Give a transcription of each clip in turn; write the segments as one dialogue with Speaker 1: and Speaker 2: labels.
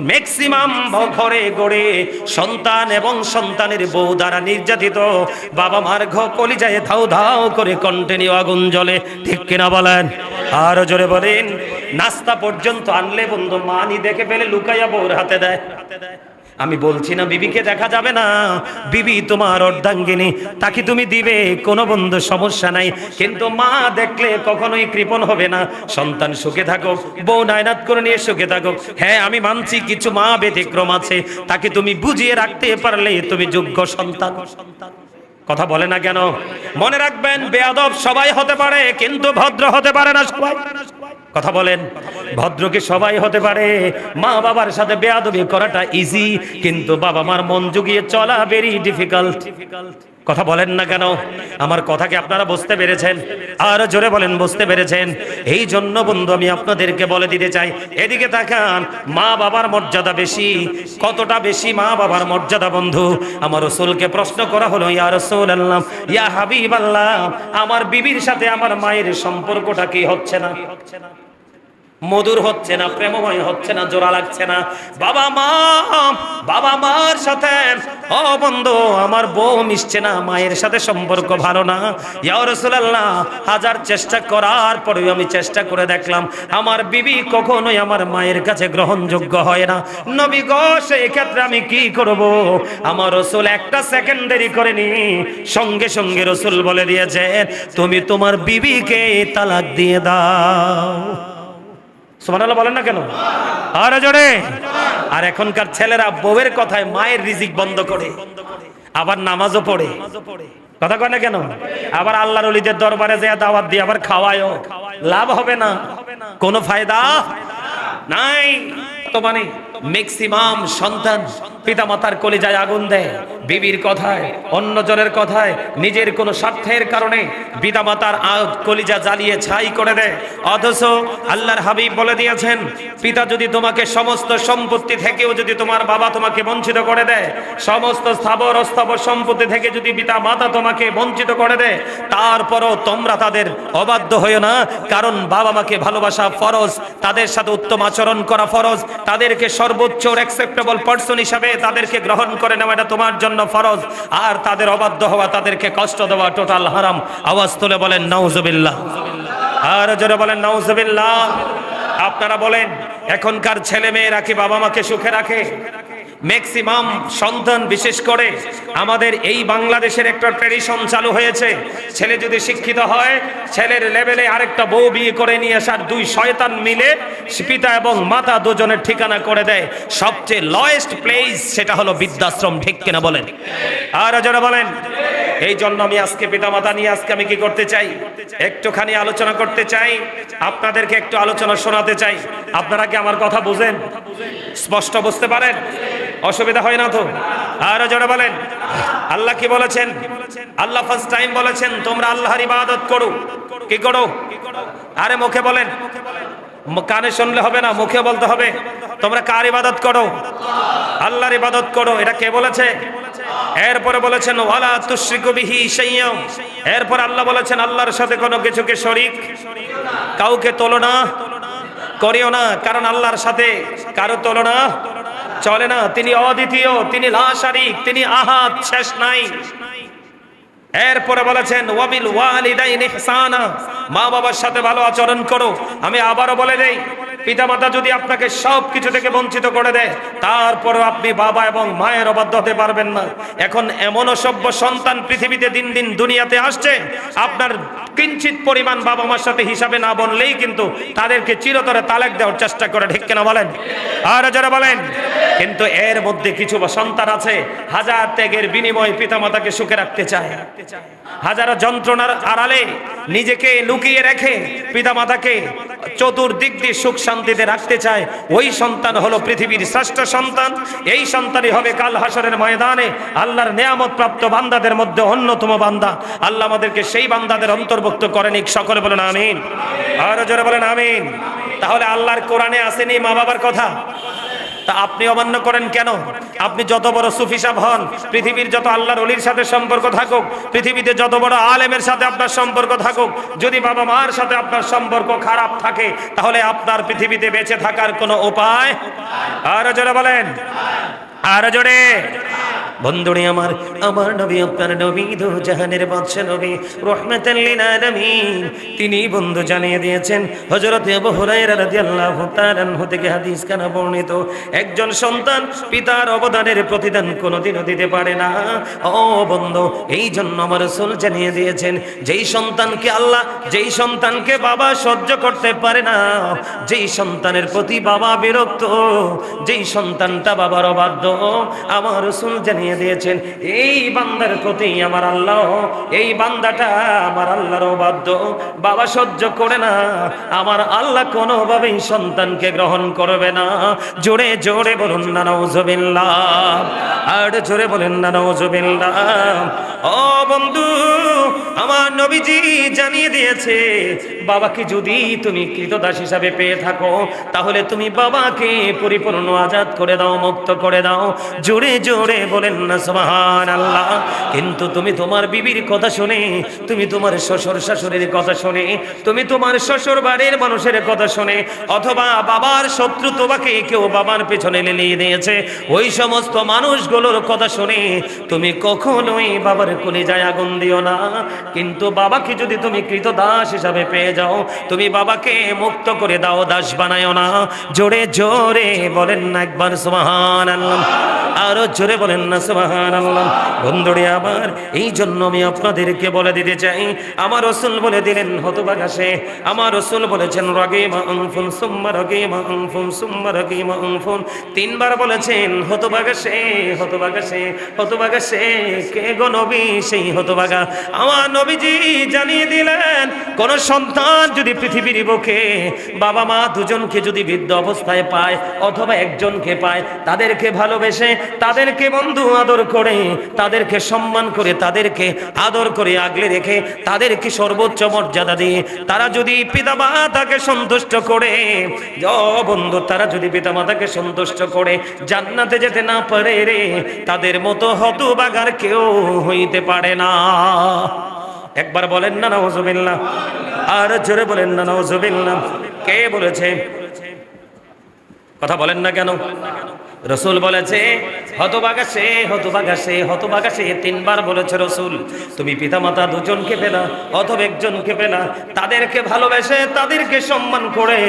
Speaker 1: Maximum ঘরে গড়ে সন্তান এবং সন্তানের বউ দ্বারা নির্যাতিত বাবা মার কলিজায় ধাউ ধাউ করে কন্টিনিউ আগুন জ্বলে, ঠিক কিনা বলেন? আরো জোরে বলেন। নাস্তা পর্যন্ত আনলে বন্ধু মানি দেখে ফেলে লুকাইয়া বউর হাতে দেয়। আমি বলছি না বিবিকে দেখা যাবে না, বিবি তোমার অর্ধাঙ্গিনী, তাকে তুমি দিবে, কোনো বন্ধু সমস্যা নাই, কিন্তু মা দেখলে কখনোই কৃপণ হবে না। সন্তান সুখে থাকুক, বউ নায়নাত করে নিয়ে সুখে থাকুক। হ্যাঁ আমি মানছি কিছু মা ব্যতিক্রম আছে, তাকে তুমি বুঝিয়ে রাখতে পারলে তুমি যোগ্য সন্তান। কথা বলে না কেন? মনে রাখবেন বেয়াদব সবাই হতে পারে, কিন্তু ভদ্র হতে পারে না সবাই। কথা বলেন, ভদ্র কি সবাই হতে পারে? মা বাবার সাথে বেয়াদবি করাটা ইজি, কিন্তু বাবা মার মন জুগিয়ে চলা ভেরি ডিফিকাল্ট। কথা বলেন না কেন? আমার কথা কি আপনারা বুঝতে পেরেছেন? আর জোরে বলেন বুঝতে পেরেছেন? এই জন্য বন্ধু আমি আপনাদেরকে বলে দিতে চাই, এদিকে তাকান, মা বাবার মর্যাদা বেশি। কতটা বেশি মা বাবার মর্যাদা বন্ধু? আমার রাসূলকে প্রশ্ন করা হলো, ইয়া রাসূলুল্লাহ, ইয়া হাবিবাল্লাহ, আমার বিবির সাথে আমার মায়ের সম্পর্কটা কি হচ্ছে না? মধুর হচ্ছে না, প্রেমময় হচ্ছে না, জোড়া লাগছে না। বাবা মার সাথে ও বন্ধু আমার বউ মিশছে না, মায়ের সাথে সম্পর্ক ভালো না। ইয়া রাসূলুল্লাহ, হাজার চেষ্টা করার পরেও আমি চেষ্টা করে দেখলাম আমার বিবি কখনোই আমার মায়ের কাছে গ্রহণযোগ্য হয় না। নবী গো, সেই ক্ষেত্রে আমি কি করব? আমার রাসূল একটা সেকেন্ড দেরি করেনি, সঙ্গে সঙ্গে রাসূল বলে দিয়েছেন, তুমি তোমার বিবিকে তালাক দিয়ে দাও। সুবহানাল্লাহ বলেন না কেন? আরে জোরে। আর এখনকার ছেলেরা বউয়ের কথায় মায়ের রিজিক বন্ধ করে, আবার নামাজও পড়ে। কথা কয় না কেন? আবার আল্লাহর ওলিদের দরবারে যায় দাওয়াত দিয়ে আবার খাওয়ায়ও। লাভ হবে না, কোনো ফায়দা নাই। তো মানে ম্যাক্সিমাম সন্তান পিতামাতার কলিজায় আগুন দেয় বিবির কথায়, অন্যজনের কথায়, নিজের কোনো স্বার্থের কারণে পিতামাতার কলিজা জ্বালিয়ে ছাই করে দেয়। অথচ আল্লাহর হাবিব বলে দিয়েছেন, পিতা যদি তোমাকে সমস্ত সম্পত্তি থেকেও যদি তোমার বাবা তোমাকে বঞ্চিত করে দেয়, সমস্ত স্থাবর অস্থাবর সম্পত্তি থেকে যদি পিতা মাতা তোমাকে বঞ্চিত করে দেয়, তারপরও তোমরা তাদের অবাধ্য হইও না, কারণ বাবা মাকে ভালোবাসা ফরজ, তাদের সাথে উত্তম আচরণ করা ফরজ, তাদেরকে সর্বোচ্চ অ্যাকসেপ্টেবল পারসন হিসাবে তাদেরকে গ্রহণ করে নেওয়া এটা তোমার জন্য ফরজ। আর তাদের অবাধ্য হওয়া, তাদেরকে কষ্ট দেওয়া টোটাল হারাম। আওয়াজ তুলে বলেন নাউজুবিল্লাহ। আর জোরে বলেন নাউজুবিল্লাহ। আপনারা বলেন এখনকার ছেলে মেয়েরা কি বাবা মাকে সুখে রাখে? ম্যাক্সিমাম সন্তান, বিশেষ করে আমাদের এই বাংলাদেশের একটা ট্র্যাডিশন চালু হয়েছে, ছেলে যদি শিক্ষিত হয়, ছেলের লেভেলে আরেকটা বউ বিয়ে করে নিয়ে আসার দুই শয়তান মিলে পিতা এবং মাতা দুজনের ঠিকানা করে দেয় সবচেয়ে লয়েস্ট প্লেস, সেটা হলো বৃদ্ধাশ্রম। ঠিক কিনা বলেন? আর যারা বলেন। এই জন্য আমি আজকে পিতামাতা নিয়ে আজকে আমি কি করতে চাই, একটুখানি আলোচনা করতে চাই, আপনাদেরকে একটু আলোচনা শোনাতে চাই। আপনারা কি আমার কথা বুঝেন? স্পষ্ট বুঝতে পারেন? অসুবিধা হয় না তো? আর যারা বলেন আল্লাহ কি বলেছেন? আল্লাহ ফার্স্ট টাইম বলেছেন তোমরা আল্লাহর ইবাদত করো। কি করো? আরে মুখে বলেন, কানে শুনলে হবে না, মুখে বলতে হবে। তোমরা কার ইবাদত করো? আল্লাহর ইবাদত করো। এটা কে বলেছে? এরপরে বলেছেন ওয়ালা তুশরিকু বিহি শাইয়্যা। এরপর আল্লাহ বলেছেন আল্লাহর সাথে কোনো কিছুকে শরীক, কাউকে তুলনা করিও না, কারণ আল্লাহর সাথে কারো তুলনা চলে না। তিনি অদ্বিতীয়, তিনি লা শারীক, তিনি আহাদ, শেষ নাই। এরপরে বলেছেন ওয়াবিল ওয়ালিদাইনি ইহসানা, মা বাবার সাথে ভালো আচরণ করো। আমি আবারও বলে দেই, পিতামাতা যদি আপনাকে সব কিছু থেকে বঞ্চিত করে দেয়, তারপরও আপনি বাবা এবং মায়ের অবাধ্য হতে পারবেন না। এখন এমন অসভ্য সন্তান পৃথিবীতে দিন দিন দুনিয়াতে আসছে, আপনার কিঞ্চিত পরিমাণ বাবা মার সাথে হিসাবে না বললেই কিন্তু তাদেরকে চিরতরে তালাক দেওয়ার চেষ্টা করে। ঠিক কিনা বলেন? আর যারা বলেন। কিন্তু এর মধ্যে কিছু সন্তান আছে হাজার ত্যাগের বিনিময়ে পিতামাতাকে সুখে রাখতে চায়, হাজারো যন্ত্রণার আড়ালে নিজেকে লুকিয়ে রেখে পিতামাতাকে চতুর্দিক দিয়ে সুখ শান্তিতে রাখতে চায়। ওই সন্তান হলো পৃথিবীর শ্রেষ্ঠ সন্তান। এই সন্তানই হবে কাল হাসরের ময়দানে আল্লাহর নিয়ামত প্রাপ্ত বান্দাদের মধ্যে অন্যতম বান্দা। আল্লাহ আমাদেরকে সেই বান্দাদের অন্তর্ভুক্ত করেন। সকলে বলেন আমিন। আর জোরে বলেন আমিন। তাহলে আল্লাহর কোরআনে আসেনি মা বাবার কথা? তা আপনি অমান্য করেন কেন? আপনি যত বড় সুফি সাহেব হন, পৃথিবীর যত আল্লাহর ওলির সাথে সম্পর্ক থাকুক, পৃথিবীতে যত বড় আলেমের সাথে আপনার সম্পর্ক থাকুক, যদি বাবা মার সাথে আপনার সম্পর্ক খারাপ থাকে, তাহলে আপনার পৃথিবীতে বেঁচে থাকার কোনো উপায়? আরো জোরে বলেন, আরো জোরে। বন্ধুরে আমার, আমার নবী, আপনার নবী, দো জাহানের বাদশা নবী, রাহমাতাল লিল আলামিন, তিনি বন্ধু জানিয়ে দিয়েছেন। হযরত আবু হুরায়রা রাদিয়াল্লাহু তাআলা আনহু থেকে হাদিস কানা বর্ণিত, একজন সন্তান পিতার অবদানের প্রতিদান কোনোদিনও দিতে পারে না। ও বন্ধু, এই জন্য আমার রাসূল জানিয়ে দিয়েছেন, যেই সন্তানকে আল্লাহ, যেই সন্তানকে বাবা সহ্য করতে পারে না, যেই সন্তানের প্রতি বাবা বিরক্ত, যেই সন্তানটা বাবার অবাধ্য, আমার রাসূল জানিয়ে দিয়েছেন এই বান্দার প্রতি আমার আল্লাহ, এই বান্দাটা আমার আল্লাহর অবাধ্য, বাবা সহ্য করে না, আমার আল্লাহ কোনোভাবেই সন্তানকে গ্রহণ করবে না। জোরে জোরে বলুন না নাউজুবিল্লাহ, আর জোরে বলেন না নাউজুবিল্লাহ। ও বন্ধু, আমার নবীজি জানিয়ে দিয়েছে, বাবাকে যদি তুমি কৃতদাস হিসাবে পেয়ে থাকো, তাহলে তুমি বাবাকে পরিপূর্ণ আজাদ করে দাও, মুক্ত করে দাও। জোরে জোরে বলেন না সুবহানাল্লাহ। কিন্তু তুমি তোমার বিবির কথা শুনে, তুমি তোমার শ্বশুর শাশুড়ির কথা শুনে, তুমি তোমার শ্বশুর বাড়ির মানুষের কথা শুনে, অথবা বাবার শত্রু তোমাকে কেউ বাবার পেছনে লেলিয়ে দিয়েছে, ওই সমস্ত মানুষগুলোর কথা শুনে তুমি কখনোই বাবার কলিজায় আগুন দিও না। কিন্তু বাবাকে যদি তুমি কৃতদাস হিসাবে পেয়ে যাও, তুমি বাবাকে মুক্ত করে দাও, দাস বানায়ও না। জোরে জোরে বলেন না একবার সুবহানাল্লাহ, আরো জোরে বলেন না সুবহানাল্লাহ। বন্ধুরে আমার, এই জন্য আমি আপনাদেরকে বলে দিতে চাই, আমার রাসূল বলে দিলেন হতভাগা সে, আমার রাসূল বলেছেন রাগীমা আনফুন সুম্মা রাগীমা আনফুন সুম্মা রাগীমা আনফুন, তিনবার বলেছেন হতভাগা সে, হতভাগা সে, হতভাগা সে। কে গো নবী সেই হতভাগা? আমার নবীজি জানিয়ে দিলেন, কোন সন্তান যদি পৃথিবীর বুকে বাবা মা দুজনকে যদি বৃদ্ধ অবস্থায় পায়, অথবা একজনকে পায়, তাদেরকে ভালোবেসে, তাদেরকে বন্ধু আদর করে, তাদেরকে সম্মান করে, তাদেরকে আদর করে আগলে রেখে, তাদেরকে সর্বোচ্চ মর্যাদা দিয়ে তারা যদি পিতামাতাকে সন্তুষ্ট করে, বন্ধু তারা যদি পিতামাতাকে সন্তুষ্ট করে জান্নাতে যেতে না পারে রে, তাদের মতো হতভাগার কেউ হইতে পারে না। একবার বলেন না নাউজুবিল্লাহ, আর জোরে বলেন না নাউজুবিল্লাহ। কে বলেছে? কথা বলেন না কেন? রাসূল বলেছে হতভাগা সে, হতভাগা সে, হতভাগা সে। তিনবার বলেছে রাসূল। তুমি পিতামাতা দুজনকে পেলা অথবা একজনকে পেলা, তাদেরকে ভালোবেসে, তাদেরকে সম্মান করে,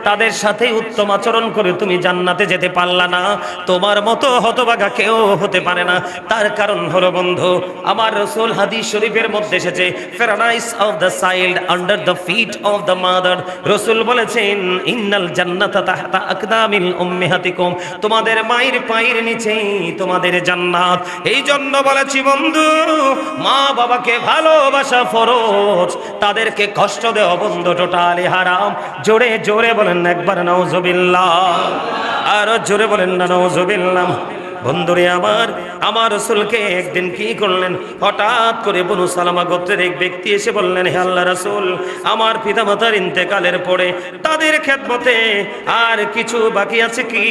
Speaker 1: তাদের সাথে উত্তম আচরণ করে তুমি জান্নাতে যেতে পারলা না, তোমার মতো হতভাগা কেউ হতে পারে না। তার কারণ হলো বন্ধু, আমার রাসূল হাদিস শরীফের মধ্যে এসেছে, paradise of the child under the feet of the mother. রাসূল বলেছেন ইন্নাল জান্নাতা তাহতা আকদামিল উম্মাহাতিকুম, তোমাদের মায়ের পায়ের নিচেই তোমাদের জান্নাত। এই জন্য বলেছি বন্ধু, মা বাবাকে ভালোবাসা ফরজ, তাদেরকে কষ্ট দেওয়া বন্ধু টোটালি হারাম। জোরে জোরে বলেন একবার নাউজুবিল্লাহ, আর জোরে বলেন না নাউজুবিল্লাহ। বন্ধুরে আমার, আমার রাসূলকে একদিন কি করলেন, হঠাৎ করে বনু সালামা গোত্রের এক ব্যক্তি এসে বললেন, হে আল্লাহ রাসূল, আমার পিতামাতার ইন্তেকালের পরে তাদের খেদমতে আর কিছু বাকি আছে কি,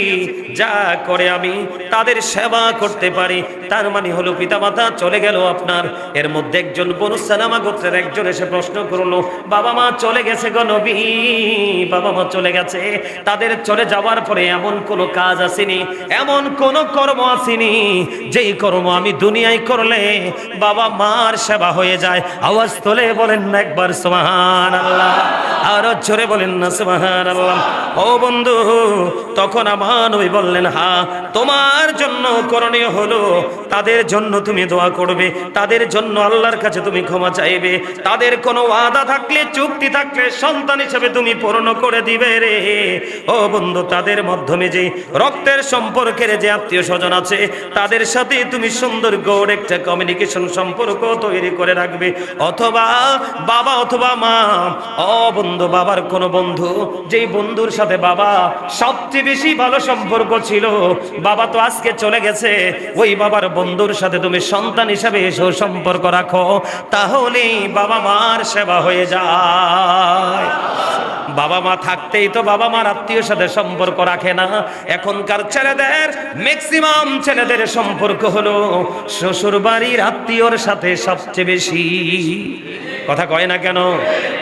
Speaker 1: যা করে আমি তাদের সেবা করতে পারি। তার মানে হলো পিতামাতা চলে গেল আপনার। এর মধ্যে একজন বনু সালামা গোত্রের একজন এসে প্রশ্ন করলো, বাবা মা চলে গেছে গো নবী, বাবা মা চলে গেছে, তাদের চলে যাওয়ার পরে এমন কোনো কাজ আসেনি, এমন কোন কর্ম আসেনি যেই কর্ম আমি দুনিয়ায় করলে বাবা মার সেবা হয়ে যায়। আওয়াজ তোলে বলেন না একবার সুবহানাল্লাহ, আর জোরে বলেন না সুবহানাল্লাহ। ও বন্ধু, তখন আমার নবী বললেন, হ্যাঁ, তোমার জন্য করণীয় হলো তাদের জন্য তুমি দোয়া করবে, তাদের জন্য আল্লাহর কাছে তুমি ক্ষমা চাইবে, তাদের কোনো ওয়াদা থাকলে, চুক্তি থাকলে সন্তান হিসেবে তুমি পূর্ণ করে দিবে রে। ও বন্ধু, তাদের মাধ্যমে যে রক্তের সম্পর্কের যে আত্মীয় স্বজন আছে, তাদের সাথে তুমি সুন্দর গড় একটা কমিউনিকেশন সম্পর্ক তৈরি করে রাখবে। অথবা বাবা অথবা মা, ও বন্ধু, বাবার কোনো বন্ধু, যেই বন্ধুর সাথে বাবা সবচেয়ে বেশি ভালো সম্পর্ক ছিল, বাবা তো আজকে চলে গেছে, ওই বাবার বন্ধুর সাথে তুমি সন্তান হিসাবে এসে সম্পর্ক রাখো, তাহলেই বাবা মার সেবা হয়ে যায়। বাবা মা থাকতেই তো বাবা মার আত্মীয়র সাথে সম্পর্ক রাখে না। এখনকার ছেলেদের ম্যাক্সিমাম ছেলেদের সম্পর্ক হলো শ্বশুর বাড়ির আত্মীয়র সাথে সবচেয়ে বেশি। কথা কয় না কেন?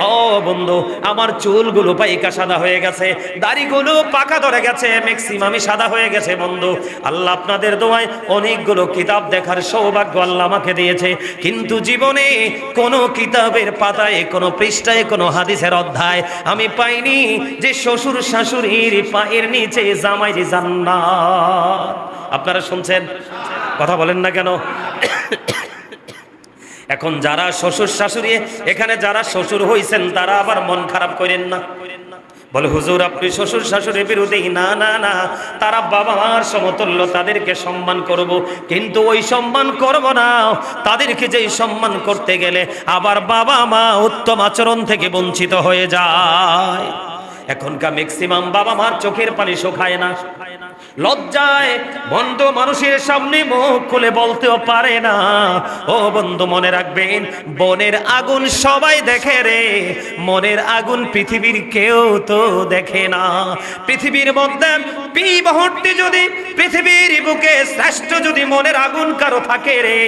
Speaker 1: ও বন্ধু, আমার চুলগুলো পাইকা সাদা হয়ে গেছে, দাড়িগুলো পাকা ধরে গেছে, ম্যাক্সিমামই সাদা হয়ে গেছে বন্ধু। আল্লাহ আপনাদের দোয়ায় অনেকগুলো কিতাব দেখার সৌভাগ্য আল্লাহ আমাকে দিয়েছে, কিন্তু জীবনে কোনো কিতাবের পাতায়, কোনো পৃষ্ঠায়, কোনো হাদিসের অধ্যায় আমি পাইনি যে শ্বশুর শাশুড়ির পায়ের নিচে জামাইর জান্নাত। আপনারা শুনছেন? কথা বলেন না কেন? এখন যারা শ্বশুর শাশুড়ি, এখানে যারা শ্বশুর হইছেন তারা আবার মন খারাপ করেন না। বলে হুজুর আপনি শ্বশুর শাশুড়ির বিরোধী। না না না, তারা বাবা মার সমতুল্য, তাদেরকে সম্মান করব, কিন্তু ওই সম্মান করব না তাদেরকে যেই সম্মান করতে গেলে আবার বাবা মা উত্তম আচরণ থেকে বঞ্চিত হয়ে যায়। এখনকার ম্যাক্সিমাম বাবা মার চোখের পানি শুকায় না, লজ্জায় বন্ধু মানুষের সামনে মুখ খুলে বলতেও পারে না। ও বন্ধু মনে রাখবেন, বনের আগুন সবাই দেখে রে, মনের আগুন পৃথিবীর কেউ তো দেখে না। পৃথিবীর মধ্যে যদি পৃথিবীর বুকে শ্রেষ্ঠ যদি মনের আগুন কারো থাকে রে,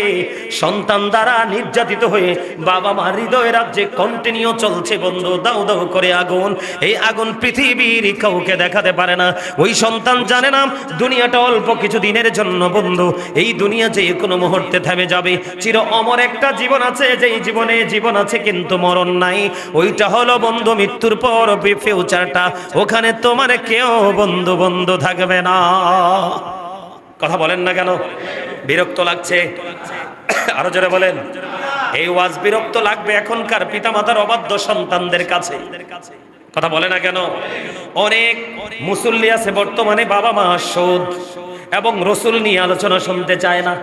Speaker 1: সন্তান দ্বারা নির্যাতিত হয়ে বাবা মা হৃদয় রাজ্যে কন্টিনিউ চলছে বন্ধু, দাউ দাউ করে আগুন। এই আগুন পৃথিবীর কাউকে দেখাতে পারে না। ওই সন্তান জানে না দুনিয়াটা অল্প কিছু দিনের জন্য বন্ধু, এই দুনিয়া যে কোনো মুহূর্তে থেমে যাবে। চির অমর একটা জীবন আছে, যেই জীবনে জীবন আছে কিন্তু মরণ নাই। ওইটা হলো বন্ধু মৃত্যুর পর ফিউচারটা, ওখানে তোমার কেউ বন্ধু বন্ধু থাকবে না। কথা বলেন না কেন? বিরক্ত লাগছে? আরো জোরে বলেন। এই ওয়াজ বিরক্ত লাগবে এখনকার পিতামাতার অবাধ্য সন্তানদের কাছে। কথা বলে না কেন? অনেক মুসল্লি আছে বর্তমানে বাবা মা সুদ এবং রসুল নিয়ে আলোচনা শুনতে চায় না।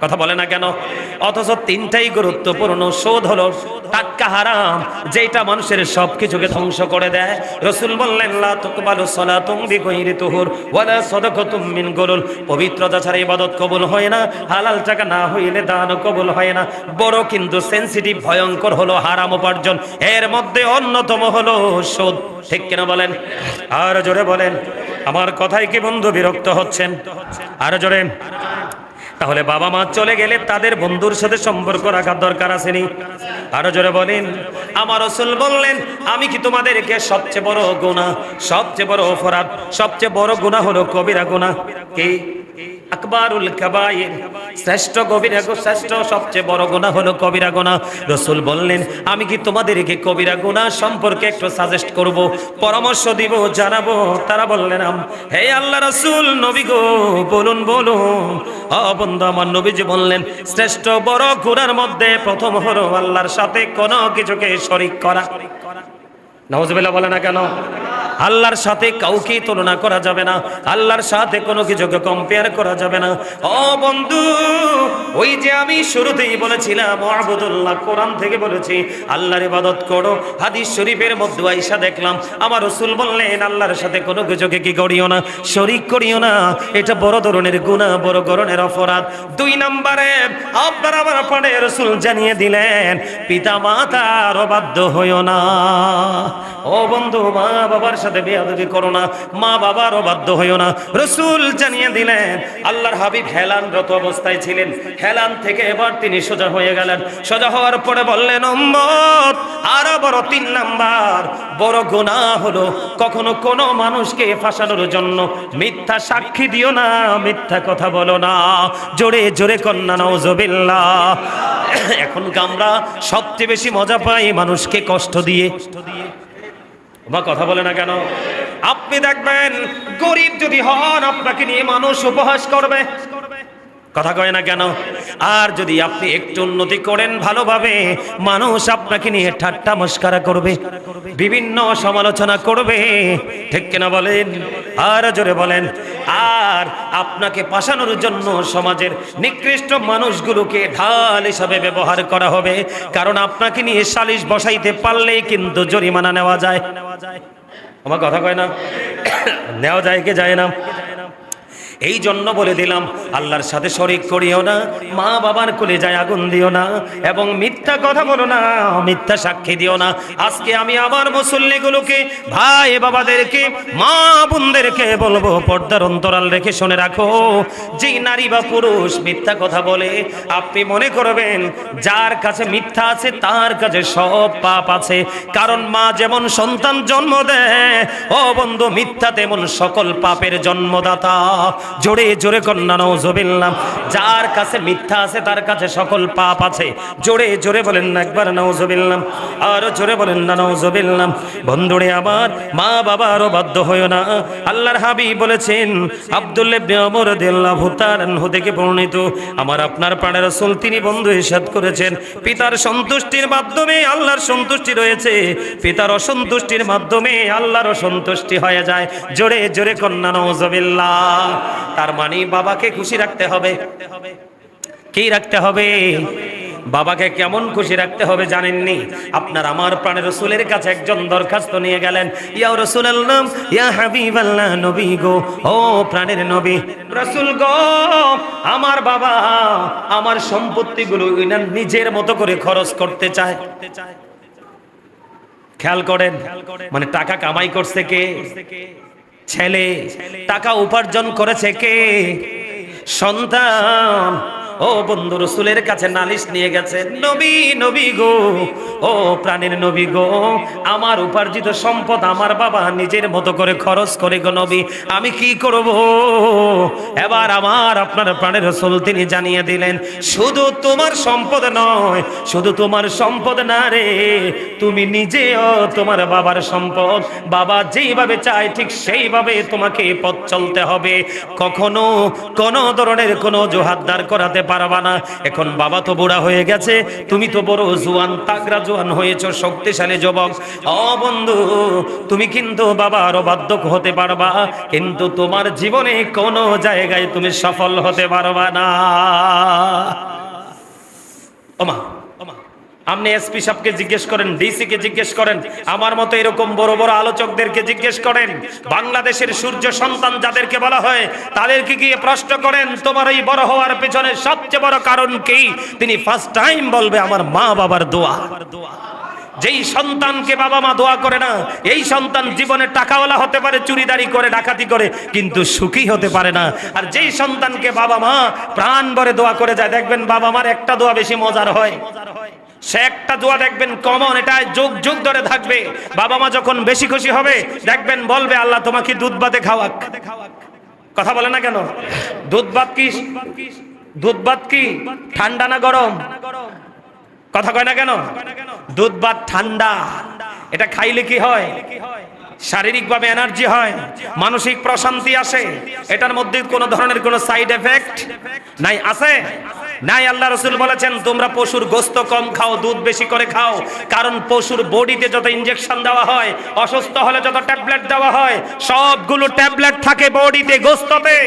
Speaker 1: কথা বলে না কেন? অথচ তিনটাই গুরুত্বপূর্ণ। সুদ হলো টাটকা হারাম, যেটা মানুষের সবকিছুকে ধ্বংস করে দেয়। রসুল বললেন লা তুকবালু সালাতুম বিগাইরি তুহুর ওয়ালা সাদাকাতুম মিন গুলুল, পবিত্রতা ছাড়া ইবাদত কবুল হয় না, হালাল টাকা না হইলে দান কবুল হয় না। বড় কিন্তু সেনসিটিভ ভয়ঙ্কর হলো হারাম উপার্জন, এর মধ্যে অন্যতম হলো সুদ। ঠিক কিনা বলেন? আর জোরে বলেন। আমার কথায় কি বন্ধু বিরক্ত হচ্ছেন? আরো জোরে। তাহলে বাবা মা চলে গেলে তাদের বন্ধুর সাথে সম্পর্ক রাখার দরকার আসেনি? আরো জোরে বলেন। আমার রাসূল বললেন, আমি কি তোমাদেরকে সবচেয়ে বড় গুনাহ, সবচেয়ে বড় অপরাধ, সবচেয়ে বড় গুনাহ হলো কবিরা গুনাহ কি? আকবারুল কাবায়ের, শ্রেষ্ঠ কবিরা গুনাহ, শ্রেষ্ঠ সবচেয়ে বড় গুনাহ হলো কবিরা গুনাহ। রাসূল বললেন, আমি কি তোমাদেরকে কবিরা গুনাহ সম্পর্কে একটু সাজেস্ট করব, পরামর্শ দিব, জানাবো? তারা বললেন, হে আল্লাহ রাসূল, নবী গো বলুন বলুন। বন্ধু আমার নবীজি বললেন, শ্রেষ্ঠ বড় গুনাহের মধ্যে প্রথম হলো আল্লাহর সাথে কোনো কিছুকে শরীক করা। নাউজুবিল্লাহ বলে না কেন? আল্লাহর সাথে কাউকে তুলনা করা যাবে না, আল্লাহর সাথে কোনো কিছুকে কম্পেয়ার করা যাবে না। ও বন্ধু, ওই যে আমি শুরুতেই বলেছিলাম ওয়াবুদুল্লাহ, কোরআন থেকে বলেছি আল্লাহর ইবাদত করো। হাদিস শরীফের মধ্যে আয়েশা দেখলাম আমার রাসূল বললেন, আল্লাহর সাথে কোনো কিছুকে কি করিও না, শরীক করিও না। এটা বড় ধরনের গুনাহ, বড় ধরনের অপরাধ। 2 নম্বরে আপনার আমার পরে রাসূল জানিয়ে দিলেন, পিতা মাতার অবাধ্য হইও না। ও বন্ধু, মা বাবার সাথে বেয়াদবি করো না, মা বাবার অবাধ্য হইও না। রাসূল জানিয়ে দিলেন। আল্লাহর হাবিব হেলানরত অবস্থায় ছিলেন, হেলান থেকে এবার তিনি সোজা হয়ে গেলেন। সোজা হওয়ার পরে বললেন, উম্মত, আরো বড় 3 নাম্বার বড় গুনাহ হলো কখনো কোনো মানুষকে ফাঁসানোর জন্য মিথ্যা সাক্ষী দিও না, মিথ্যা কথা বলো না। জোরে জোরে কন্যা নাউজুবিল্লাহ। এখন আমরা সবচেয়ে বেশি মজা পাই মানুষকে কষ্ট দিয়ে। কথা বলে না কেন? আপনি দেখবেন গরিব যদি হন, আপনাকে নিয়ে মানুষ উপহাস করবে। কথা কয় না কেন? আর যদি আপনি একটু উন্নতি করেন ভালোভাবে, মানুষ আপনাকে নিয়ে ঠাট্টা মস্করা করবে, বিভিন্ন সমালোচনা করবে। ঠিক কিনা বলেন? আর জোরে বলেন। আর আপনাকে পাশানোর জন্য সমাজের নিকৃষ্ট মানুষগুলোকে ঢাল হিসাবে ব্যবহার করা হবে, কারণ আপনাকে নিয়ে সালিশ বসাইতে পারলেই কিন্তু জরিমানা নেওয়া যায়। আমার কথা কয় না? নেওয়া যায় কি যায় না? এই জন্য বলে দিলাম, আল্লাহর সাথে শরীক করিও না, মা বাবার কোলে যায় আগুন দিও না, এবং মিথ্যা কথা বলো না, মিথ্যা সাক্ষী দিও না। আজকে আমি আমার মুসল্লিগুলোকে, ভাই বাবাদেরকে, মা বোনদেরকে বলবো, পর্দার অন্তরাল রেখে শুনে রাখো, যেই নারী বা পুরুষ মিথ্যা কথা বলে, আপনি মনে করবেন যার কাছে মিথ্যা আছে তার কাছে সব পাপ আছে। কারণ মা যেমন সন্তান জন্ম দেয়, ও বন্ধু, মিথ্যা তেমন সকল পাপের জন্মদাতা। জোরে জোরে কন্যা নাউজুবিল্লাহ। যার কাছে মিথ্যা আছে তার কাছে সকল পাপ আছে। জোরে জোরে বলেন না একবার নাউজুবিল্লাহ, আর জোরে বলেন না নাউজুবিল্লাহ। বন্ধুরে আমার, মা বাবারও বাধ্য হইও না। আল্লাহর হাবিব বলেছেন, আব্দুল্লাহ ইবনে ওমর রাদিয়াল্লাহু তাআলা আনহু থেকে বর্ণিত, আমার আপনার প্রাণের রাসূল তিনি বন্ধু ইরশাদ করেছেন, পিতার সন্তুষ্টির মাধ্যমে আল্লাহর সন্তুষ্টি রয়েছে, পিতার অসন্তুষ্টির মাধ্যমে আল্লাহর অসন্তুষ্টি হয়ে যায়। জোরে জোরে কন্যা নাউজুবিল্লাহ। তার মানে বাবাকে খুশি রাখতে হবে। কি রাখতে হবে? বাবাকে কেমন খুশি রাখতে হবে জানেননি? আপনার আমার প্রাণের রাসূলের কাছে একজন দরখাস্ত নিয়ে গেলেন, ইয়া রাসূলুল্লাহ, ইয়া হাবিবাল্লাহ, নবী গো, ও প্রাণের নবী, রাসূল গো, আমার বাবা আমার সম্পত্তিগুলো নিজের মতো করে খরচ করতে চায়। খেয়াল করেন, মানে টাকা কামাই করছে কে? ছেলে। টাকা উপার্জন করেছে কে? সন্তান। ও বন্ধু, রাসূলের কাছে নালিশ নিয়ে গেছে, নবী, নবী গো, ও প্রাণের নবী গো, আমার উপার্জিত সম্পদ আমার বাবা নিজের মতো করে খরচ করে গো নবী, আমি কি করব? এবার আমার আপনার প্রাণের রাসূল তিনি জানিয়ে দিলেন, শুধু তোমার সম্পদ নয়, শুধু তোমার সম্পদ না রে, তুমি নিজেও তোমার বাবার সম্পদ। বাবা যেইভাবে চায় ঠিক সেইভাবে তোমাকে পথ চলতে হবে। কখনো কোনো ধরনের কোনো অজুহাত দাঁড় করাতে পারবা না। এখন বাবা তো বুড়া হয়ে গেছে, তুমি তো বড় জোয়ান, তাগড়া জোয়ান হয়েছো, শক্তিশালী যুবক। ও বন্ধু, তুমি কিন্তু বাবার অবাধ্য হতে পারবা, কিন্তু তোমার জীবনে কোনো জায়গায় তুমি সফল হতে পারবা না। ওমা, আপনি এসপি সাহেবকে জিজ্ঞেস করেন, ডিসি কে জিজ্ঞেস করেন, আমার মতো এরকম বড় বড় আলোচকদেরকে জিজ্ঞেস করেন, বাংলাদেশের সূর্য সন্তান যাদেরকে বলা হয় তাদেরকে গিয়ে প্রশ্ন করেন, তোমার এই বড় হওয়ার পেছনে সবচেয়ে বড় কারণ কি? তিনি ফার্স্ট টাইম বলবে, আমার মা বাবার দোয়া। যেই সন্তানকে বাবা মা দোয়া করে না, এই সন্তান জীবনে টাকাওয়ালা হতে পারে, চুরিদারি করে, ডাকাতি করে, কিন্তু সুখী হতে পারে না। আর যেই সন্তানকে বাবা মা প্রাণ ভরে দোয়া করে যায়, দেখবেন বাবা মার একটা দোয়া বেশি মজার হয়, সে একটা দোয়া দেখবেন কমন, এটা যুগ যুগ ধরে থাকবে। বাবা মা যখন বেশি খুশি হবে, দেখবেন বলবে, আল্লাহ তোমাকে দুধ ভাতে খাওয়াক। কথা বলে না কেন? দুধ ভাত কি ঠান্ডা না গরম? কথা কয় না কেন? দুধ ভাত ঠান্ডা। এটা খাইলে কি হয়? শারীরিকভাবে এনার্জি হয়, মানসিক প্রশান্তি আসে। এটার মধ্যে কোনো ধরনের কোনো সাইড এফেক্ট নাই, আছে নাই? আল্লাহ রাসূল বলেছেন, তোমরা পশুর গোশত কম খাও, দুধ বেশি করে খাও। কারণ পশুর বডিতে যত ইনজেকশন দেওয়া হয়, অসুস্থ হলে যত ট্যাবলেট দেওয়া হয়, সবগুলো ট্যাবলেট থাকে বডিতে, গোশততে।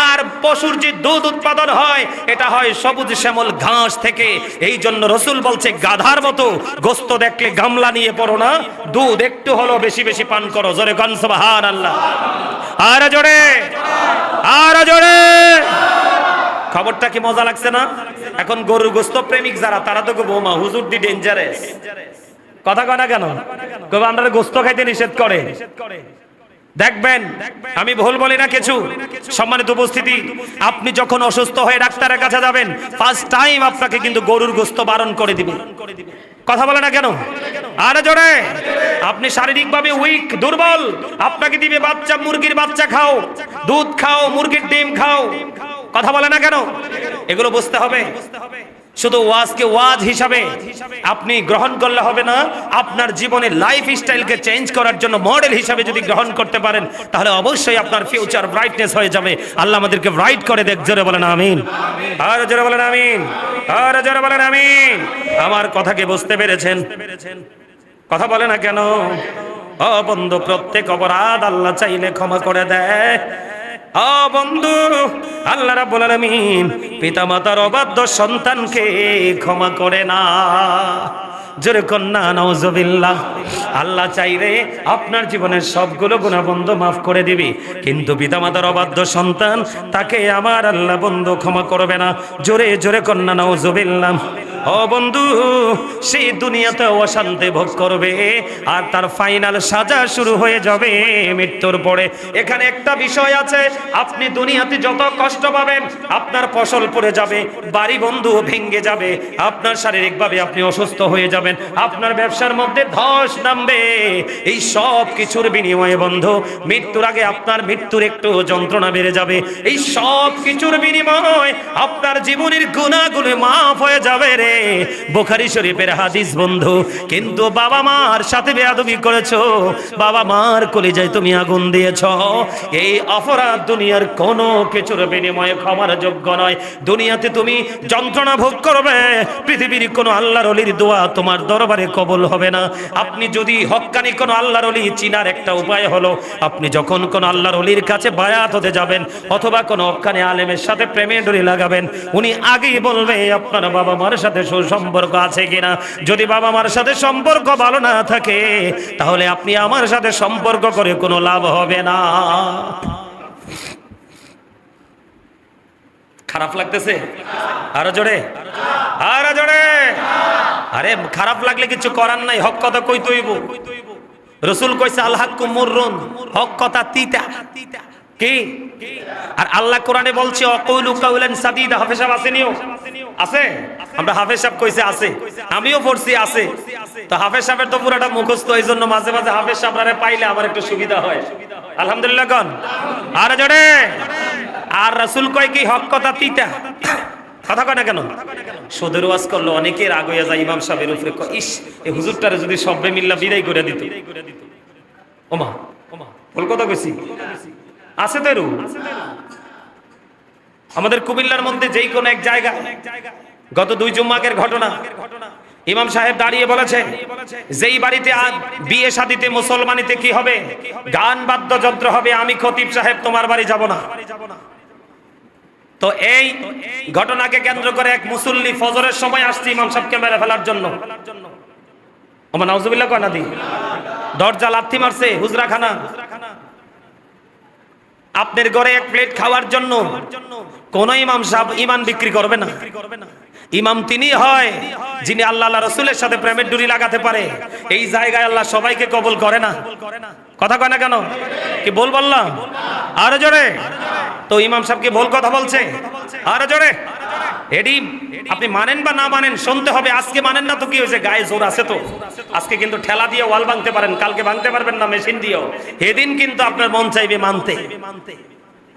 Speaker 1: আর পশুর যে দুধ উৎপাদন হয়, এটা হয় সবুজ শ্যামল ঘাস থেকে। এই জন্য রাসূল বলছে, গাধার মতো গোশত দেখলে গামলা নিয়ে পড়ো না, দুধ একটু হলো বেশি বেশি পান করো। জোরে গান সুবহানাল্লাহ, আর জোরে, আর জোরে। খবরটা কি মজা লাগছে না? এখন গরুর গোশত প্রেমিক যারা, তারা তো বৌমা হুজুর দি ডেঞ্জারাস। কথা কয় না কেন? কবে আমরা গোশত খাইতে নিষেধ করে। দেখবেন, আমি ভুল বলি না কিছু। সম্মানিত উপস্থিতি, আপনি যখন অসুস্থ হয়ে ডাক্তারের কাছে যাবেন, ফার্স্ট টাইম আপনাকে কিন্তু গরুর গোশত বারণ করে দিবে। কথা বলে না কেন? আরে জোরে। আপনি শারীরিকভাবে উইক, দুর্বল, আপনাকে দিবে বাচ্চা, মুরগির বাচ্চা খাও, দুধ খাও, মুরগির ডিম খাও। কথা বলে না কেন? এগুলো বুঝতে হবে। শুধু ওয়াজকে ওয়াজ হিসাবে আপনি গ্রহণ করলে হবে না। আপনার জীবনের লাইফ স্টাইলকে চেঞ্জ করার জন্য মডেল হিসাবে যদি গ্রহণ করতে পারেন, তাহলে অবশ্যই আপনার ফিউচার ব্রাইটনেস হয়ে যাবে। আল্লাহ আমাদেরকে ব্রাইট করে দেখ। জোরে বলেন আমিন, আর জোরে বলেন আমিন, আর জোরে বলেন আমিন। আমার কথাকে বুঝতে পেরেছেন? কথা বলে না কেন? ও বন্ধু, প্রত্যেক অপরাধ আল্লাহ চাইলে ক্ষমা করে দেয়। ও বন্ধু, আল্লাহ রাব্বুল আলামিন পিতামাতার অবাধ্য সন্তানকে ক্ষমা করে না। জোরে কন্যা নাউজুবিল্লাহ। আল্লাহ চাইলে আপনার জীবনের সবগুলো গুনাহ বন্ধ মাফ করে দিবি, কিন্তু পিতামাতার অবাধ্য সন্তান তাকে আমার আল্লাহ বন্ধু ক্ষমা করবে না। জোরে জোরে কন্যা নাউজুবিল্লাহ। ও বন্ধু, সেই দুনিয়াতে অশান্তি ভোগ করবে আর তার ফাইনাল সাজা শুরু হয়ে যাবে মৃত্যুর পরে। এখানে একটা বিষয় আছে, আপনি দুনিয়াতে যত কষ্ট পাবেন, আপনার ফসল পড়ে যাবে, বাড়ি বন্ধু ভেঙে যাবে, আপনার শারীরিকভাবে আপনি অসুস্থ হয়ে যাবেন, আপনার ব্যবসার মধ্যে ধস নামবে, এই সব কিছুর বিনিময়ে বন্ধু মৃত্যুর আগে আপনার মৃত্যুর একটু যন্ত্রণা বেড়ে যাবে। এই সব কিছুর বিনিময়ে আপনার জীবনের গুনাহগুলো মাফ হয়ে যাবে রে। বুখারী শরীফের হাদিস বন্ধু। কিন্তু বাবা মার সাথে বেয়াদবি করেছো, বাবা মার কলিজায় তুমি আগুন দিয়েছো, এই অপরাধ দুনিয়ার কোনো কিছুর বিনিময়ে ক্ষমার যোগ্য নয়। দুনিয়াতে তুমি যন্ত্রণা ভোগ করবে, পৃথিবীর কোনো আল্লাহর ওলির দোয়া তোমার দরবারে কবুল হবে না। আপনি যদি হক্কানি কোনো আল্লাহর ওলি চিনার একটা উপায় হলো, আপনি যখন কোনো আল্লাহর ওলির কাছে বায়াত হতে যাবেন অথবা কোনো হক্কানি আলেমের সাথে প্রেমে ডোরি লাগাবেন, উনি আগেই বলবে আপনার বাবা মার সাথে সুসম্পর্ক আছে কিনা। যদি বাবা মার সাথে সম্পর্ক ভালো না থাকে, তাহলে আপনি আমার সাথে সম্পর্ক করে কোনো লাভ হবে না। খারাপ লাগতেছে? আরো জোরে, আরো জোরে। আরে খারাপ লাগলে কিছু করার নাই, হক কথা কইতে হইব। রাসূল কইছে আল হাক্কু মুররুন, হক কথা তিতা। কি? আর আল্লাহ কোরআনে বলছে অকুলু কাউলান সাদীদা। হাফেজ সাহেব আসেনিও? আছে? আমরা হাফেজ সাহেব কইছে আছে, আমিও পড়ছি আছে। তো হাফেজ সাহেবের তো পুরোটা মুখস্থ, এই জন্য মাঝে মাঝে হাফেজ সাহেবরা পাইলে আমার একটু সুবিধা হয়। আলহামদুলিল্লাহ কোন? আর জোরে। আর রাসূল কয় কি হক কথা তিতা। কথা কয় না কেন? সুদের ওয়াজ করলো অনেকে রাগ হয়ে যায় ইমাম সাহেবের উপরে, কয় ইস এই হুজুরটারে যদি সবে মিল্লা বিদায় করে দিত। ওমা ওমা ভুল কথা কইছি। আছে তো এরকম। আমাদের কুমিল্লার মধ্যে যেই কোন এক জায়গা, গত 2 জুম্মাকের ঘটনা, ইমাম সাহেব দাঁড়িয়ে বলেছে যেই বাড়িতে বিয়ে শাদিতে মুসলমানিতে কি হবে, গান বাদ্যযন্ত্র হবে, আমি খতিব সাহেব তোমার বাড়ি যাব না। তো এই ঘটনাকে কেন্দ্র করে এক মুসল্লি ফজরের সময় আসছে ইমাম সাহেবকে মেরে ফেলার জন্য। ওমা নাউজুবিল্লাহ কয় না দি, দরজা লাথি মারছে হুজরাখানা। আপনার ঘরে এক প্লেট খাওয়ার জন্য কোন ইমাম সাহেব ইমান বিক্রি করবে না। ইমাম তিনি হয় যিনি আল্লাহ রাসূলের সাথে প্রেমের ডুরি লাগাতে পারে। এই জায়গায় আল্লাহ সবাইকে কবুল করে না। কথা কয় না কেন? কি বল বললাম? আরো জোরে। তো ইমাম সাহেব কি ভুল কথা বলছে? আরো জোরে। এডি আপনি মানেন বা না মানেন শুনতে হবে। আজকে মানেন না তো কি হয়েছে, গায়ে জোর আছে তো। আজকে কিন্তু ঠেলা দিয়ে ওয়াল ভাঙতে পারেন, কালকে ভাঙতে পারবেন না মেশিন দিয়েও। এদিন কিন্তু আপনার মন চাইবে মানতে।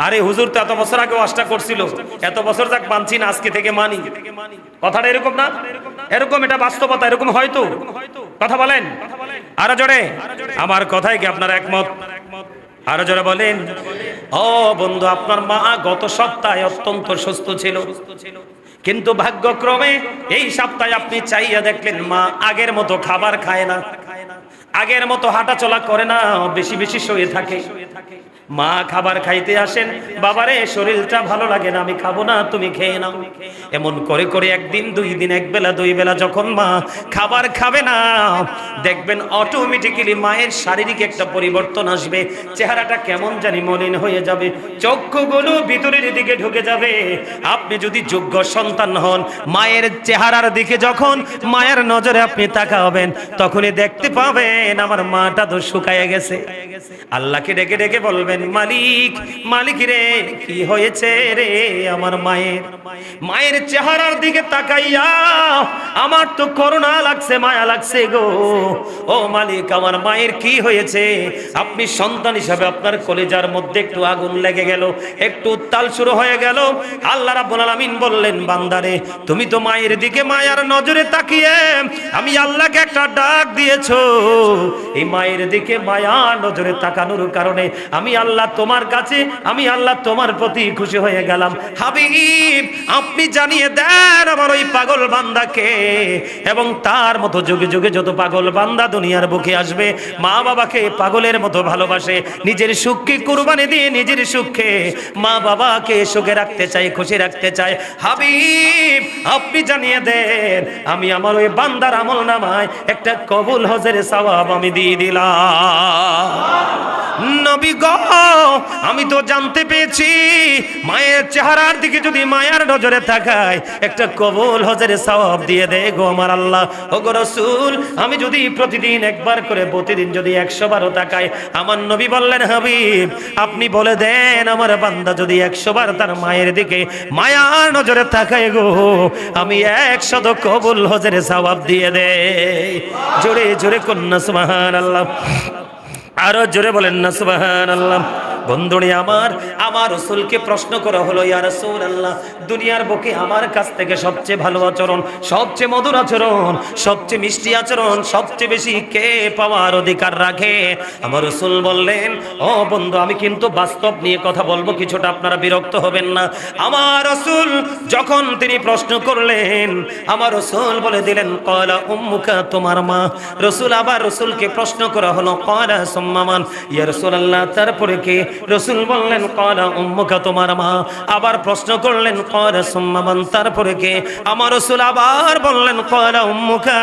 Speaker 1: আরে হুজুর তো এত বছর আগে ওয়াজটা করছিল, এত বছর যাক মানছি না, আজকে থেকে মানি। কথাটা এরকম না? এরকম, এটা বাস্তবতা, এরকম হয়তো। কথা বলেন আরো জোরে। আমার কথায় কি আপনারা একমত? আরো জোরে বলেন। ও বন্ধু, আপনার মা গত সপ্তাহে অত্যন্ত সুস্থ ছিল, কিন্তু ভাগ্যক্রমে এই সপ্তাহে আপনি চাইয়া দেখলেন মা আগের মতো খাবার খায় না, আগের মতো হাঁটা চলা করে না, বেশি বেশি শুয়ে থাকে। মা খাবার খাইতে আসেন, বাবারে শরীরটা ভালো লাগে না, আমি খাবো না, তুমি খেয়ে নাও। এমন করে করে একদিন 2 দিন, এক বেলা 2 বেলা যখন মা খাবার খাবে না, দেখবেন অটোমেটিক্যালি মায়ের শারীরিক একটা পরিবর্তন আসবে। চেহারাটা কেমন জানি মলিন হয়ে যাবে, চক্ষুগুলো ভিতরের দিকে ঢুকে যাবে। আপনি যদি যোগ্য সন্তান হন, মায়ের চেহারার দিকে যখন মায়ের নজরে আপনি তাকাবেন, তখনই দেখতে পাবেন আমার মাটা তো শুকায় গেছে। আল্লাহকে ডেকে ডেকে বলবেন, মালিক মালিক রে, কি হয়েছে রে আমার মায়ের? মায়ের চেহারার দিকে তাকাইয়া আমার তো করুণা লাগছে, মায়া লাগছে গো। ও মালিক, আমার মায়ের কি হয়েছে? আপনি সন্তান হিসাবে আপনার কলিজার মধ্যে একটু আগুন লেগে গেল, একটু উত্তাল শুরু হয়ে গেল। আল্লাহ রাব্বুল আলামিন বললেন, বান্দারে তুমি তো মায়ের দিকে মায়ার নজরে তাকিয়ে আমি আল্লাহকে একটা ডাক দিয়েছো। এই মায়ের দিকে মায়া নজরে তাকানোর কারণে আমি আল্লাহ আল্লাহ তোমার কাছে, আমি আল্লাহ তোমার প্রতি খুশি হয়ে গেলাম। হাবিব আপনি জানিয়ে দেন আমার ওই পাগল বান্দাকে, এবং তার মতো যুগে যুগে যত পাগল বান্দা দুনিয়ার বুকে আসবে, মা বাবাকে পাগলের মতো ভালোবাসে, নিজের সুখকে কুরবানি দিয়ে নিজের সুখে মা বাবাকে সুখে রাখতে চাই, খুশি রাখতে চাই। হাবিব আপনি জানিয়ে দেন আমি আমার ওই বান্দার আমল নামায় একটা কবুল হজের সওয়াব আমি দিয়ে দিলাম। নবী গো আমি তো জানতে পেরেছি মায়ের চেহারার দিকে যদি মায়ার নজরে তাকায় একটা কবুল হজের সওয়াব দিয়ে দে গো আমার আল্লাহ। ও গো রাসূল আমি যদি প্রতিদিন একবার করে প্রতিদিন যদি 100 বার তাকাই, আমার নবী বললেন হাবিব আপনি বলে দেন আমার বান্দা যদি 100 বার তার মায়ের দিকে মায়ার নজরে তাকায় গো, আমি 100 কবুল হজের সওয়াব দিয়ে দে। জোরে জোরে কন্যা সুবহানাল্লাহ, আরো জোরে বলেন না সুবহানাল্লাহ। বন্ধুরে আমার রাসূলকে প্রশ্ন করা হলো, ইয়া রাসূলুল্লাহ দুনিয়ার বুকে আমার কাছ থেকে সবচেয়ে ভালো আচরণ, সবচেয়ে মধুর আচরণ, সবচেয়ে মিষ্টি আচরণ সবচেয়ে বেশি কে পাওয়ার অধিকার রাখে? আমার রাসূল বললেন, ও বন্ধু আমি কিন্তু বাস্তব নিয়ে কথা বলবো, কিছুটা আপনারা বিরক্ত হবেন না। আমার রাসূল যখন তিনি প্রশ্ন করলেন, আমার রাসূল বলে দিলেন ক্বালা উম্মুকা তোমার মা। রাসূল আবার রাসূলকে প্রশ্ন করা হলো ক্বালা সুম্মা মান, ইয়া রাসূলুল্লাহ তারপরে কে? রাসূল বললেন ক্বালা উম্মুকা তোমার মা। আবার প্রশ্ন করলেন ক্বালা সুম্মা মান, তারপরে কে? আমার রাসূল আবার বললেন ক্বালা উম্মুকা।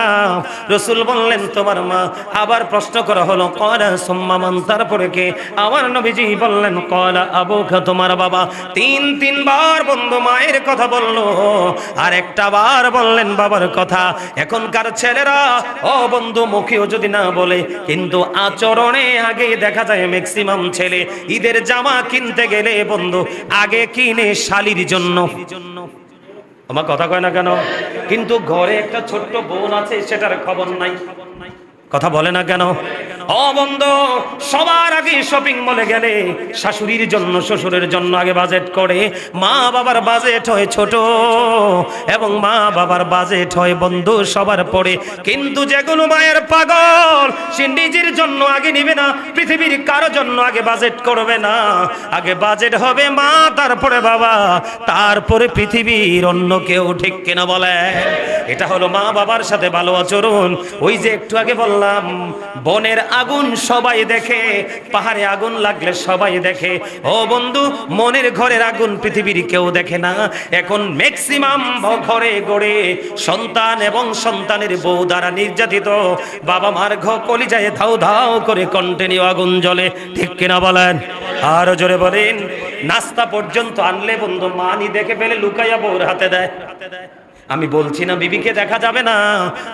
Speaker 1: রাসূল বললেন তোমার মা। আবার প্রশ্ন করা হলো ক্বালা সুম্মা মান, তারপরে কে? আমার নবীজি বললেন ক্বালা আবুকা তোমার বাবা। তিনবার বন্ধু মায়ের কথা বললো, আর একটা বার বললেন বাবার কথা। এখনকার ছেলেরা ও বন্ধু মুখেও যদি না বলে কিন্তু আচরণে আগে দেখা যায় ম্যাক্সিমাম ছেলে ঈদের জামা কিনতে গেলে বন্ধু আগে কিনে শালির জন্য। আমার কথা কয় না কেন? কিন্তু ঘরে একটা ছোট্ট বোন আছে সেটার খবর নাই, কথা বলে না কেন? ও বন্ধু সবার আগে শপিং মলে গেলে শাশুড়ির জন্য শ্বশুরের জন্য আগে বাজেট করে, মা বাবার বাজেট হয় ছোট এবং মা বাবার বাজেট হয় বন্ধু সবার পড়ে। কিন্তু যেগুলো মায়ের পাগল সে নিজের জন্য আগে নিবে না, পৃথিবীর কারো জন্য আগে বাজেট করবে না। আগে বাজেট হবে মা, তারপরে বাবা, তারপরে পৃথিবীর অন্য কেউ, ঠিক কিনা বলে? এটা হলো মা বাবার সাথে ভালো আচরণ। ওই যে একটু আগে বললাম বনের আগুন সবাই দেখে, পাহাড়ে আগুন লাগলে সবাই দেখে। ও বন্ধু মনের ঘরের আগুন পৃথিবীর কেউ দেখে না। এখন ম্যাক্সিমাম ঘরে গড়ে সন্তান এবং সন্তানের বউ দ্বারা নির্যাতিত, বাবা মার কলিজায় ধাউ ধাউ করে কন্টিনিউ আগুন জ্বলে, ঠিক কিনা বলেন? আরো জোরে বলেন। নাস্তা পর্যন্ত আনলে বন্ধু মানি দেখে ফেলে লুকাইয়া বউর হাতে দেয়। আমি বলছি না বিবিকে দেখা যাবে না,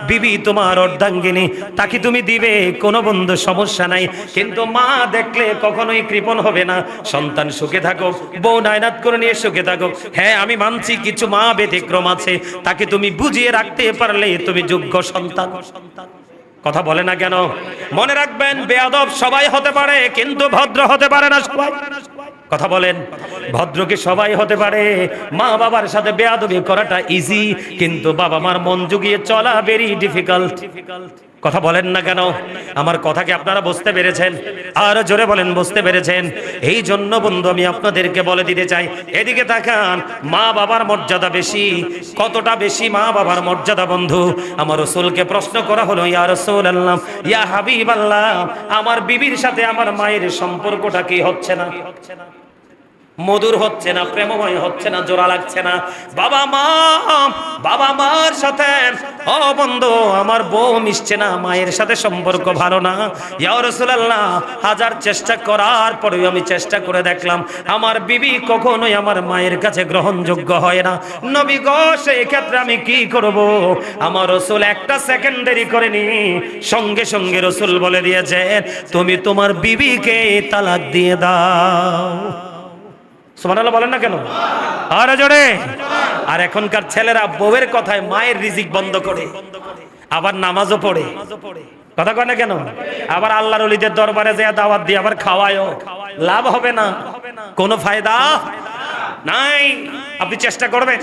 Speaker 1: বিবি তোমার অর্ধাঙ্গিনী, তাকে তুমি দিবে, কোনো বন্ধু সমস্যা নাই। কিন্তু মা দেখলে কখনোই কৃপণ হবে না। সন্তান সুখে থাকুক, বউ নায়নাত করে নিয়ে সুখে থাকুক। হ্যাঁ আমি মানছি কিছু মা ব্যতিক্রম আছে, তাকে তুমি বুঝিয়ে রাখতে পারলে তুমি যোগ্য সন্তান। কথা বলে না কেন? মনে রাখবেন বেয়াদব সবাই হতে পারে কিন্তু ভদ্র হতে পারে না সবাই। কথা বলেন, ভদ্র কি সবাই হতে পারে? মা বাবার সাথে বেয়াদবি করাটা ইজি, কিন্তু বাবা মার মন জুগিয়ে চলা ভেরি ডিফিকাল্ট। কথা বলেন না কেন? আমার কথা কি আপনারা বুঝতে পেরেছেন? আর জোরে বলেন বুঝতে পেরেছেন? এই জন্য বন্ধু আমি আপনাদেরকে বলে দিতে চাই, এদিকে তাকান, মা বাবার মর্যাদা বেশি। কতটা বেশি মা বাবার মর্যাদা বন্ধু? আমার রাসূলকে প্রশ্ন করা হলো, ইয়া রাসূলুল্লাহ, ইয়া হাবিবাল্লাহ, আমার বিবির সাথে আমার মায়ের সম্পর্কটা কি হচ্ছে না? মধুর হচ্ছে না, প্রেমময় হচ্ছে না, জোড়া লাগছে না। বাবা মার সাথে ও বন্ধু আমার বউ মিশছে না, মায়ের সাথে সম্পর্ক ভালো না। ইয়া রাসূলুল্লাহ হাজার চেষ্টা করার পরেও আমি চেষ্টা করে দেখলাম আমার বিবি কখনোই আমার মায়ের কাছে গ্রহণযোগ্য হয় না। নবী গো সেই ক্ষেত্রে আমি কি করব? আমার রাসূল একটা সেকেন্ড দেরি করেনি, সঙ্গে সঙ্গে রাসূল বলে দিয়েছেন তুমি তোমার বিবিকে তালাক দিয়ে দাও। সুবহানাল্লাহ বলেন না কেন? আর জোরে। আর এখনকার ছেলেরা বউয়ের কথায় মায়ের রিজিক বন্ধ করে, আবার নামাজও পড়ে। কথা কয় না কেন? আবার আল্লাহর ওলিদের দরবারে যায় দাওয়াত দিয়ে আবার খাওয়ায়ও। লাভ হবে না, কোনো ফায়দা নাই। আপনি চেষ্টা করবেন।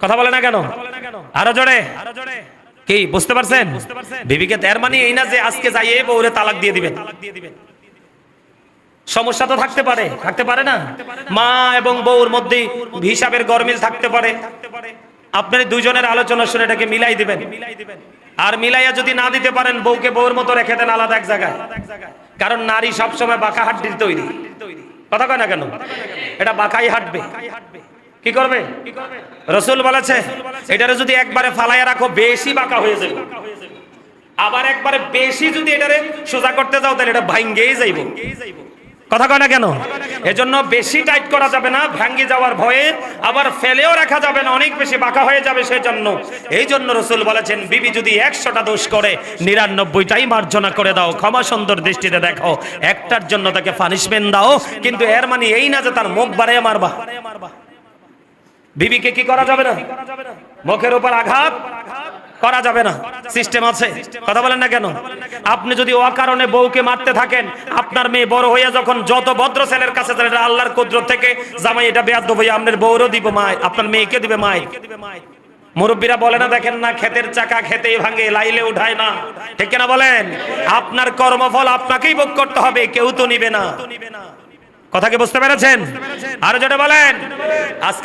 Speaker 1: কথা বলে না কেন? আরো জোরে। কি বুঝতে পারছেন? বিবিকে তের মানে এই না যে আজকে যাইয়ে বউরে তালাক দিয়ে দিবেন। সমস্যা তো থাকতে পারে, থাকতে পারে না? মা এবং বউর মধ্যে হিসাবের গরমিল থাকতে পারে। আপনার দুইজনের আলোচনা শুনে এটাকে মিলাই দিবেন, আর মিলাইয়া যদি না দিতে পারেন বউকে বউর মতো রেখে দেন আলাদা এক জায়গায়। কারণ নারী সবসময় বাঁকা হাড্ডির তৈরি, কথা কয় না কেন? এটা বাঁকাই হাঁটবে, কি করবে? রাসূল বলেছে এটারে যদি একবারে ফালাইয়া রাখো বেশি বাঁকা হয়ে যাবে, আবার একবারে বেশি যদি এটারে সোজা করতে যাও তাহলে এটা ভাঙ্গেই যাইব, কথা কয় না কেন? এজন্য বেশি টাইট করা যাবে না ভাঙ্গি যাওয়ার ভয়ে, আবার ফেলেও রাখা যাবে না অনেক বেশি বাঁকা হয়ে যাবে সেজন্য। এই জন্য রাসূল বলেছেন বিবি যদি 100টা দোষ করে 99টাই মার্জনা করে দাও, ক্ষমা সুন্দর দৃষ্টিতে দেখো, একটার জন্য তাকে পানিশমেন্ট দাও, কিন্তু এর মানে এই না যে তার মুখ বাড়াইয়া মারবা। বিবিকে কি করা যাবে না? মুখের উপর আঘাত করা যাবে না, সিস্টেম আছে, কথা বলেন না কেন? আপনি যদি অকারণে বউকে মারতে থাকেন, আপনার মেয়ে বড় হইয়া যখন যত ভদ্র ছেলের কাছে যাবে এটা আল্লাহর কুদরত থেকে জামাই এটা বেয়াদব হইয়া আপনার বউরও দিব মায়ের, আপনার মেয়েকে দিবে মায়ের। মুরব্বীরা বলে না, দেখেন না ক্ষেতের চাকা খেতেই ভাঙে লাইলে উঠায় না, ঠিক না বলেন? আপনার কর্মফল আপনাকেই ভোগ করতে হবে, কেউ তো নিবে না। কথা কি বুঝতে পেরেছেন? আর যেটা বলেন আজকে